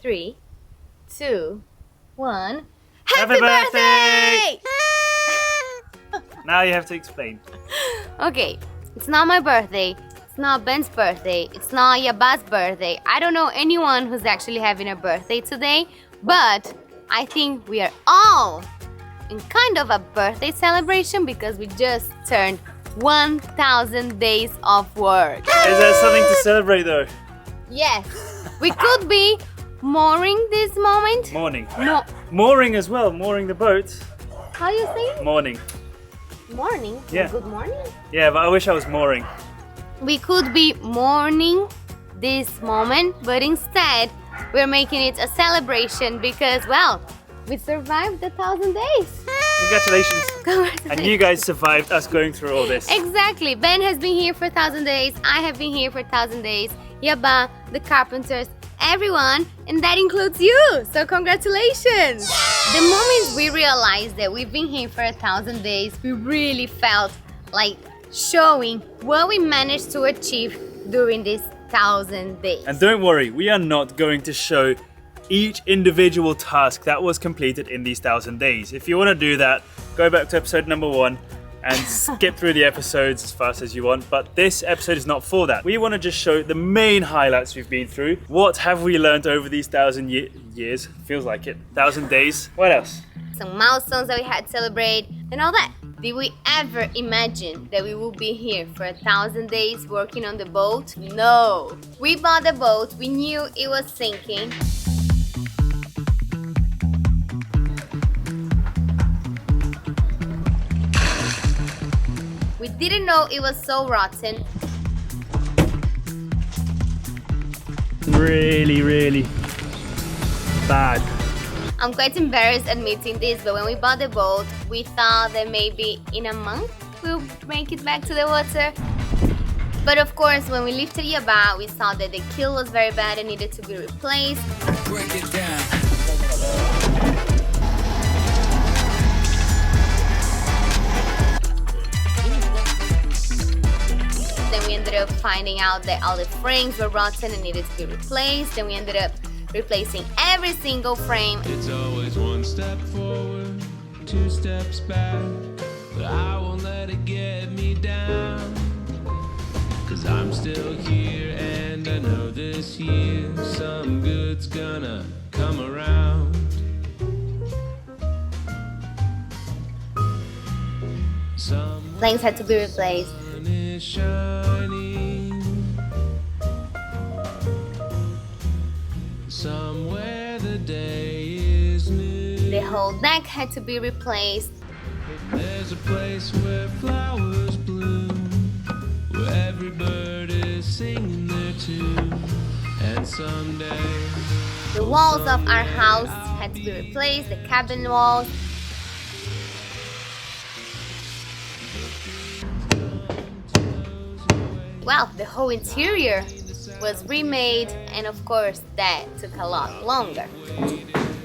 3, 2, 1. Happy birthday! Now you have to explain. Okay, it's not my birthday. It's not Ben's birthday. It's not Yabá's birthday. I don't know anyone who's actually having a birthday today, but I think we are all in kind of a birthday celebration because we just turned 1,000 days of work. Is there something to celebrate though? Yes, we could be mooring this moment. Morning. Mooring as well, mooring the boat. How you say? Morning. Morning? Yeah. Good morning? Yeah, but I wish I was mooring. We could be mourning this moment, but instead we're making it a celebration because, well, we survived 1,000 days. Congratulations. And you guys survived us going through all this. Exactly. Ben has been here for 1,000 days. I have been here for 1,000 days. Yabá, the carpenters, everyone, and that includes you. So congratulations. The moment we realized that we've been here for 1,000 days, we really felt like showing what we managed to achieve during these 1,000 days. And don't worry, we are not going to show each individual task that was completed in these 1,000 days. If you want to do that, go back to episode number 1 and skip through the episodes as fast as you want. But this episode is not for that. We want to just show the main highlights we've been through. What have we learned over these 1,000 years? Feels like it. 1,000 days. What else? Some milestones that we had to celebrate and all that. Did we ever imagine that we would be here for 1,000 days working on the boat? No. We bought the boat. We knew it was sinking. We didn't know it was so rotten. Really, really bad. I'm quite embarrassed admitting this, but when we bought the boat, we thought that maybe in a month we'll make it back to the water. But of course, when we lifted Yabá, we saw that the keel was very bad and needed to be replaced. Break it down. Then we ended up finding out that all the frames were rotten and needed to be replaced. Then we ended up replacing every single frame. It's always one step forward, 2 steps back, but I won't let it get me down, 'cause I'm still here and I know this year some good's gonna come around. Planks had to be replaced. Sun is shining somewhere, the day is new. The whole deck had to be replaced. There's a place where flowers bloom, where every bird is singing their tune, and someday The walls of our house had to be replaced, the cabin walls. Well, the whole interior was remade, and of course that took a lot longer.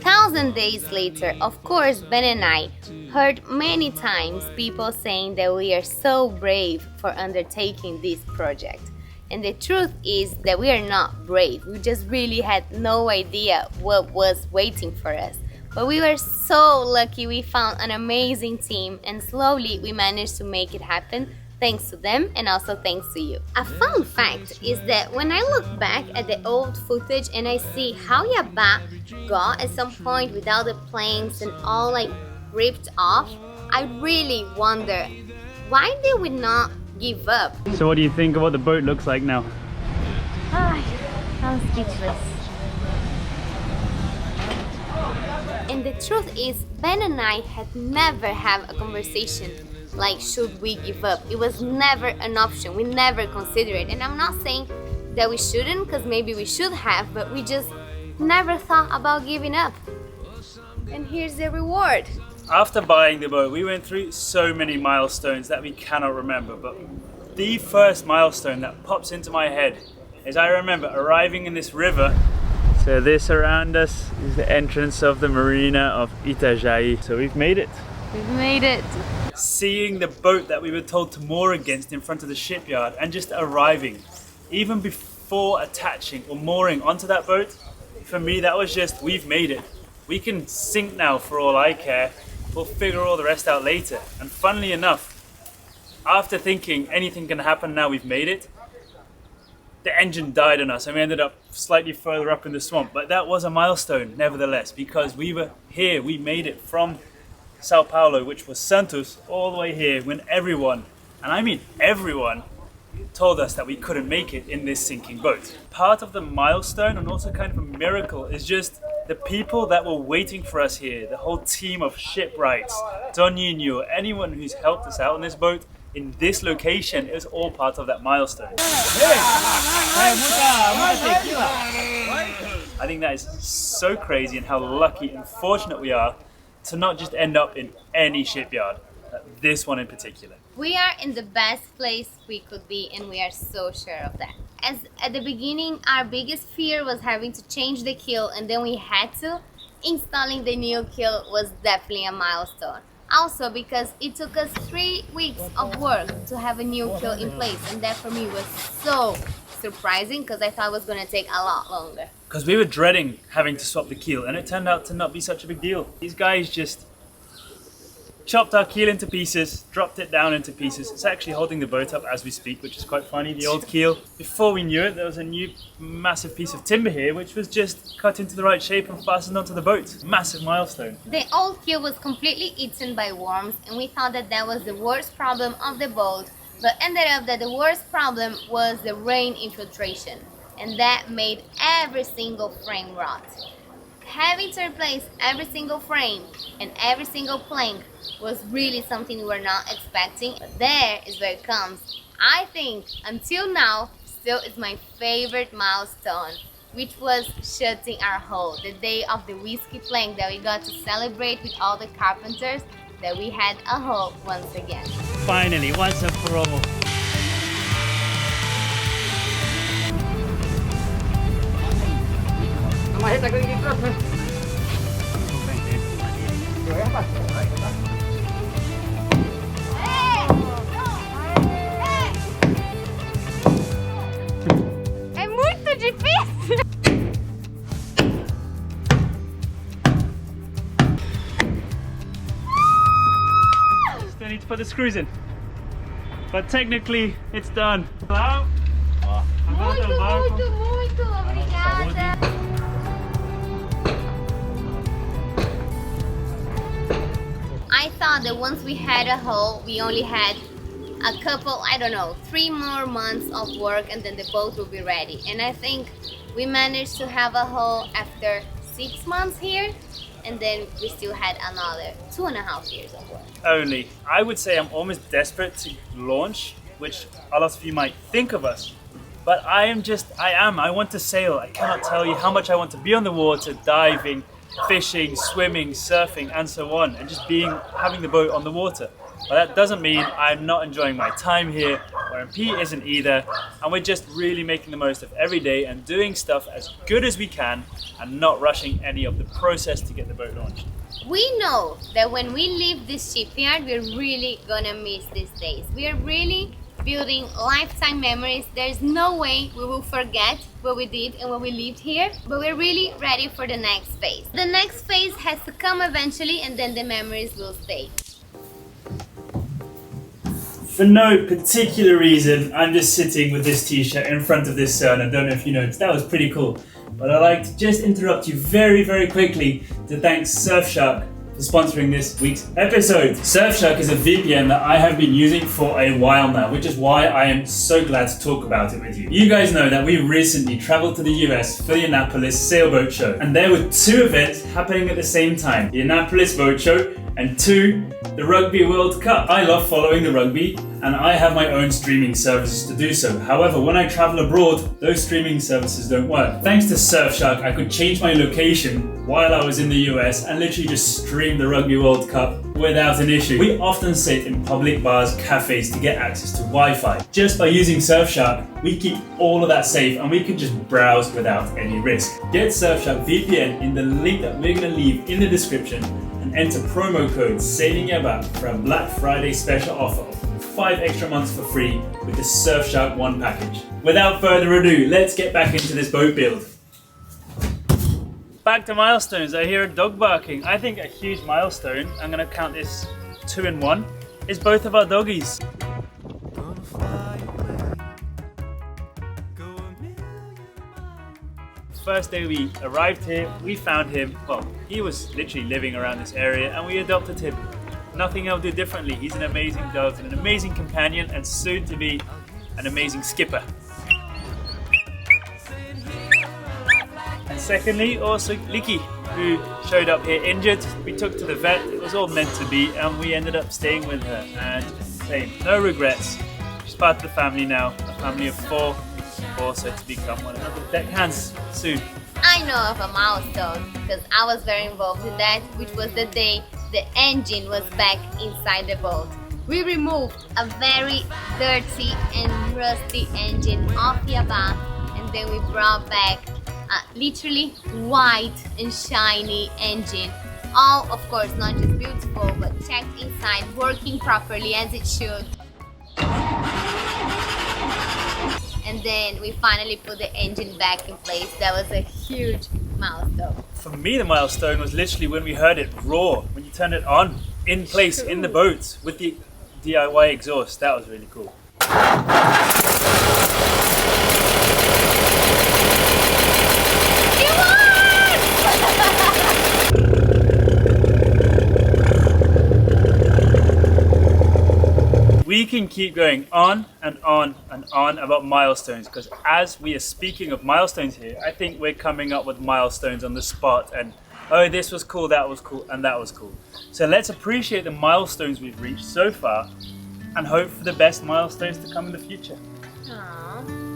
1,000 days later, of course, Ben and I heard many times people saying that we are so brave for undertaking this project. And the truth is that we are not brave. We just really had no idea what was waiting for us. But we were so lucky we found an amazing team, and slowly we managed to make it happen. Thanks to them and also thanks to you. A fun fact is that when I look back at the old footage and I see how Yabá got at some point without the planks and all like ripped off, I really wonder, why did we not give up? So what do you think of what the boat looks like now? I'm speechless. And the truth is, Ben and I had never had a conversation like, should we give up? It was never an option. We never considered it. And I'm not saying that we shouldn't, because maybe we should have, but we just never thought about giving up. And here's the reward. After buying the boat, we went through so many milestones that we cannot remember, but the first milestone that pops into my head is I remember arriving in this river. So this around us is the entrance of the marina of Itajaí. So we've made it. We've made it. Seeing the boat that we were told to moor against in front of the shipyard and just arriving, even before attaching or mooring onto that boat, for me, that was just, we've made it. We can sink now for all I care. We'll figure all the rest out later. And funnily enough, after thinking anything can happen now we've made it, the engine died on us and we ended up slightly further up in the swamp. But that was a milestone nevertheless, because we were here, we made it from Sao Paulo, which was Santos, all the way here when everyone, and I mean everyone, told us that we couldn't make it in this sinking boat. Part of the milestone and also kind of a miracle is just the people that were waiting for us here, the whole team of shipwrights, Toninho, anyone who's helped us out on this boat in this location is all part of that milestone. I think that is so crazy, and how lucky and fortunate we are to not just end up in any shipyard, this one in particular. We are in the best place we could be, and we are so sure of that. As at the beginning, our biggest fear was having to change the keel, and then we had to. Installing the new keel was definitely a milestone. Also because it took us 3 weeks of work to have a new keel in place, and that for me was so surprising because I thought it was going to take a lot longer. Because we were dreading having to swap the keel, and it turned out to not be such a big deal. These guys just chopped our keel into pieces, dropped it down into pieces. It's actually holding the boat up as we speak, which is quite funny, the old keel. Before we knew it, there was a new massive piece of timber here, which was just cut into the right shape and fastened onto the boat. Massive milestone. The old keel was completely eaten by worms, and we thought that that was the worst problem of the boat, but ended up that the worst problem was the rain infiltration, and that made every single frame rot. Having to replace every single frame and every single plank was really something we were not expecting. But there is where it comes. I think until now still is my favorite milestone, which was shutting our hull. The day of the whiskey plank that we got to celebrate with all the carpenters, that we had a hull once again. Finally, once and for all. É muito difícil! Still need to put the screws in. But technically, it's done. Hello? Muito obrigada! I thought that once we had a hull, we only had a couple, I don't know, 3 more months of work and then the boat will be ready. And I think we managed to have a hull after 6 months here, and then we still had another 2.5 years of work. Only. I would say I'm almost desperate to launch, which a lot of you might think of us. But I want to sail. I cannot tell you how much I want to be on the water, diving, fishing, swimming, surfing, and so on, and just having the boat on the water. But that doesn't mean I'm not enjoying my time here, or MP isn't either, and we're just really making the most of every day and doing stuff as good as we can and not rushing any of the process to get the boat launched. We know that when we leave this shipyard, we're really gonna miss these days. We're really building lifetime memories. There's no way we will forget what we did and what we lived here, but we're really ready for the next phase. The next phase has to come eventually, and then the memories will stay. For no particular reason, I'm just sitting with this t-shirt in front of this sun. I don't know if you noticed, that was pretty cool. But I'd like to just interrupt you very, very quickly to thank Surfshark for sponsoring this week's episode. Surfshark is a VPN that I have been using for a while now, which is why I am so glad to talk about it with you. You guys know that we recently traveled to the US for the Annapolis Sailboat Show, and there were 2 events happening at the same time. The Annapolis Boat Show, and 2, the Rugby World Cup. I love following the rugby, and I have my own streaming services to do so. However, when I travel abroad, those streaming services don't work. Thanks to Surfshark, I could change my location while I was in the US and literally just stream the Rugby World Cup without an issue. We often sit in public bars, cafes to get access to Wi-Fi. Just by using Surfshark, we keep all of that safe and we can just browse without any risk. Get Surfshark VPN in the link that we're going to leave in the description and enter promo code SAILINGYABÁ for a Black Friday special offer of 5 extra months for free with the Surfshark One package. Without further ado, let's get back into this boat build. Back to milestones. I hear a dog barking. I think a huge milestone, I'm going to count this 2 in 1, is both of our doggies. First day we arrived here, we found him, well, he was literally living around this area and we adopted him. Nothing I'll do differently. He's an amazing dog and an amazing companion and soon to be an amazing skipper. And secondly, also Licky, who showed up here injured. We took to the vet, it was all meant to be, and we ended up staying with her. And same, no regrets. She's part of the family now, a family of 4, also to become one of the deckhands soon. I know of a milestone because I was very involved in that, which was the day the engine was back inside the boat. We removed a very dirty and rusty engine off Yabá, and then we brought back a literally white and shiny engine. All, of course, not just beautiful, but checked inside, working properly as it should. And then we finally put the engine back in place. That was a huge milestone. For me, the milestone was literally when we heard it roar, when you turned it on, in place, in the boat, with the DIY exhaust. That was really cool. We can keep going on and on and on about milestones because as we are speaking of milestones here, I think we're coming up with milestones on the spot and oh, this was cool, that was cool, and that was cool. So let's appreciate the milestones we've reached so far and hope for the best milestones to come in the future. Aww.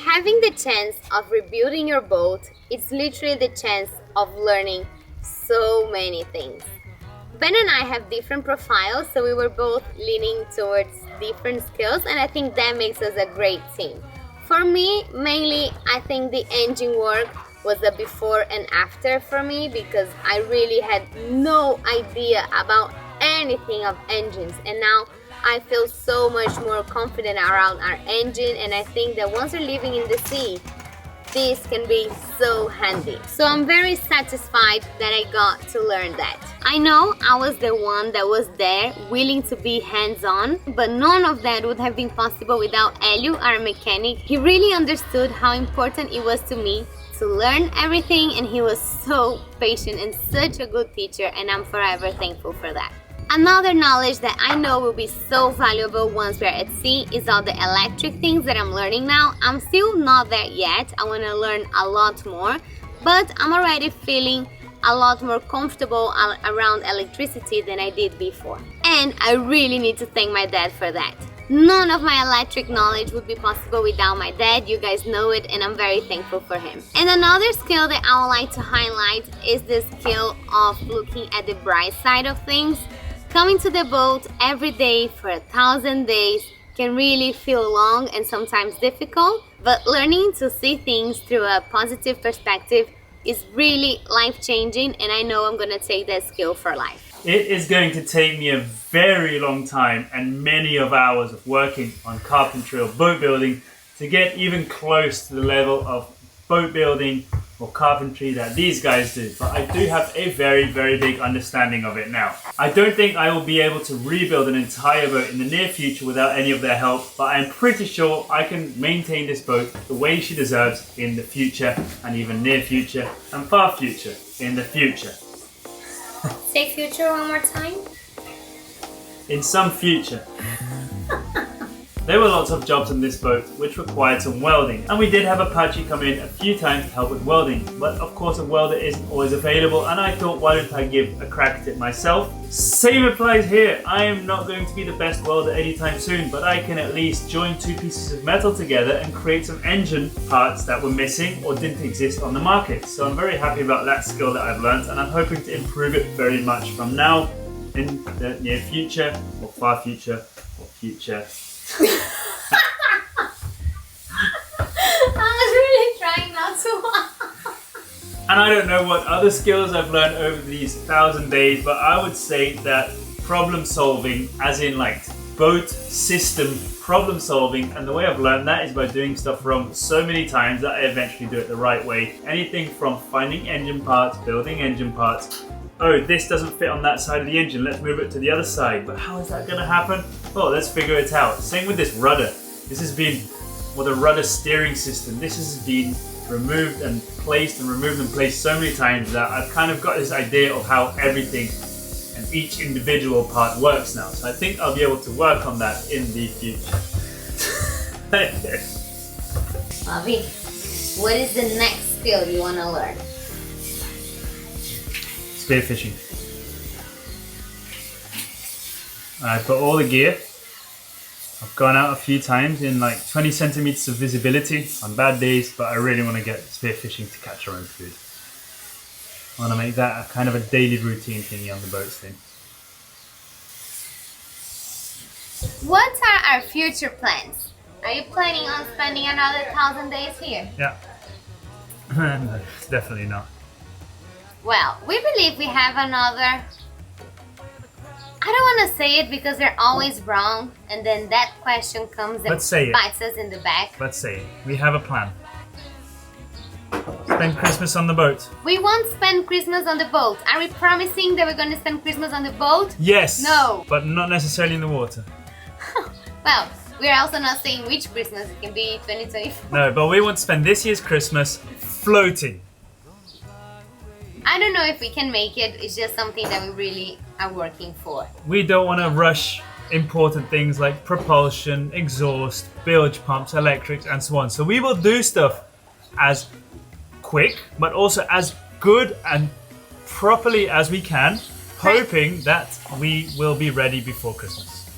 Having the chance of rebuilding your boat, it's literally the chance of learning so many things. Ben and I have different profiles, so we were both leaning towards different skills, and I think that makes us a great team. For me, mainly, I think the engine work was a before and after for me because I really had no idea about anything of engines, and now I feel so much more confident around our engine, and I think that once you're living in the sea, this can be so handy. So I'm very satisfied that I got to learn that. I know I was the one that was there willing to be hands-on, but none of that would have been possible without Elio, our mechanic. He really understood how important it was to me to learn everything, and he was so patient and such a good teacher, and I'm forever thankful for that. Another knowledge that I know will be so valuable once we're at sea is all the electric things that I'm learning now. I'm still not there yet, I want to learn a lot more, but I'm already feeling a lot more comfortable around electricity than I did before. And I really need to thank my dad for that. None of my electric knowledge would be possible without my dad, you guys know it, and I'm very thankful for him. And another skill that I would like to highlight is the skill of looking at the bright side of things. Coming to the boat every day for 1,000 days can really feel long and sometimes difficult, but learning to see things through a positive perspective is really life-changing, and I know I'm going to take that skill for life. It is going to take me a very long time and many of hours of working on carpentry or boat building to get even close to the level of boat building or carpentry that these guys do, but I do have a very big understanding of it now. I don't think I will be able to rebuild an entire boat in the near future without any of their help, but I'm pretty sure I can maintain this boat the way she deserves in the future, and even near future and far future in the future. Say future one more time. in some future. There were lots of jobs on this boat which required some welding, and we did have Apache come in a few times to help with welding, but of course a welder isn't always available, and I thought, why don't I give a crack at it myself? Same applies here. I am not going to be the best welder anytime soon, but I can at least join two pieces of metal together and create some engine parts that were missing or didn't exist on the market. So I'm very happy about that skill that I've learned, and I'm hoping to improve it very much from now in the near future, or far future, or future. I was really trying not to. And I don't know what other skills I've learned over these 1,000 days, but I would say that problem solving, as in like boat system problem solving, and the way I've learned that is by doing stuff wrong so many times that I eventually do it the right way. Anything from finding engine parts, building engine parts. Oh, this doesn't fit on that side of the engine, let's move it to the other side. But how is that going to happen? Oh, let's figure it out. Same with this rudder. This has been, well, the rudder steering system. This has been removed and placed and removed and placed so many times that I've kind of got this idea of how everything and each individual part works now. So I think I'll be able to work on that in the future. Bobby, what is the next skill you want to learn? Spearfishing. I put all the gear. I've gone out a few times in like 20 centimeters of visibility on bad days, but I really want to get spearfishing to catch our own food. I want to make that a kind of a daily routine thingy on the boat soon. What are our future plans? Are you planning on spending another 1,000 days here? Yeah. No, definitely not. Well, we believe we have another... I don't want to say it because they're always wrong, and then that question comes and Let's say it. bites us in the back. Let's say it. We have a plan. Spend Christmas on the boat. We won't spend Christmas on the boat. Are we promising that we're going to spend Christmas on the boat? Yes. No. But not necessarily in the water. Well, we're also not saying which Christmas. It can be 2024. No, but we want to spend this year's Christmas floating. I don't know if we can make it. It's just something that we really are working for. We don't want to rush important things like propulsion, exhaust, bilge pumps, electrics, and so on. So we will do stuff as quick, but also as good and properly as we can, hoping that we will be ready before Christmas.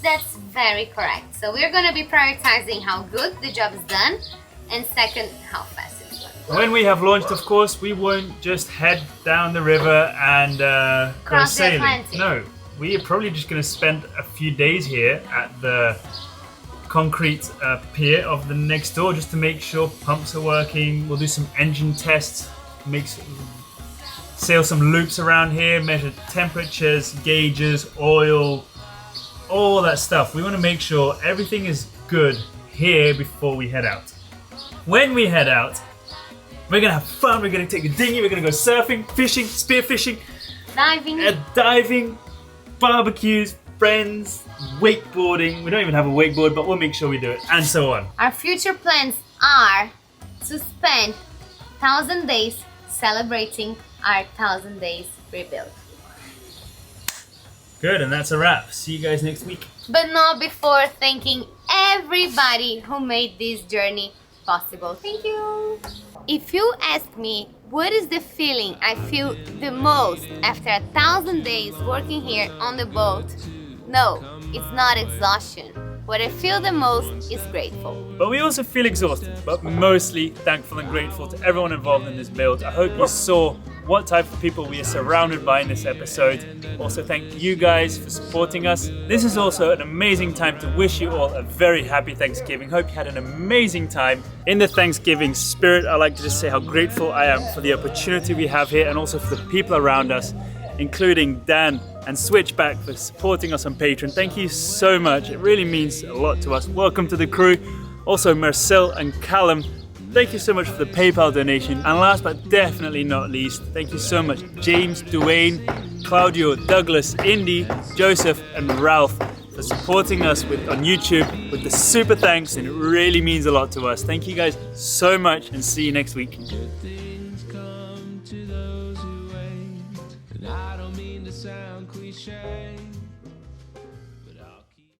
That's very correct. So we're going to be prioritizing how good the job is done, and second, how fast it's done. When we have launched, of course, we won't just head down the river and go Cross the sailing. Atlantic. No, we are probably just going to spend a few days here at the concrete pier of the next door just to make sure pumps are working. We'll do some engine tests, sail some loops around here, measure temperatures, gauges, oil, all that stuff. We want to make sure everything is good here before we head out. When we head out, we're going to have fun. We're going to take a dinghy. We're going to go surfing, fishing, spearfishing, diving, barbecues, friends, wakeboarding. We don't even have a wakeboard, but we'll make sure we do it, and so on. Our future plans are to spend 1,000 days celebrating our 1,000 days rebuild. Good, and that's a wrap. See you guys next week. But not before thanking everybody who made this journey possible. Thank you. If you ask me what is the feeling I feel the most after 1,000 days working here on the boat, no, it's not exhaustion. What I feel the most is grateful. But we also feel exhausted, but mostly thankful and grateful to everyone involved in this build. I hope you saw what type of people we are surrounded by in this episode. Also, thank you guys for supporting us. This is also an amazing time to wish you all a very happy Thanksgiving. Hope you had an amazing time. In the Thanksgiving spirit, I'd like to just say how grateful I am for the opportunity we have here and also for the people around us, including Dan and Switchback for supporting us on Patreon. Thank you so much. It really means a lot to us. Welcome to the crew. Also, Marcel and Callum, thank you so much for the PayPal donation. And last but definitely not least, thank you so much James, Duane, Claudio, Douglas, Indy, Joseph and Ralph for supporting us on YouTube with the super thanks, and it really means a lot to us. Thank you guys so much, and see you next week. Good things come to those who wait, and I don't mean to sound cliche.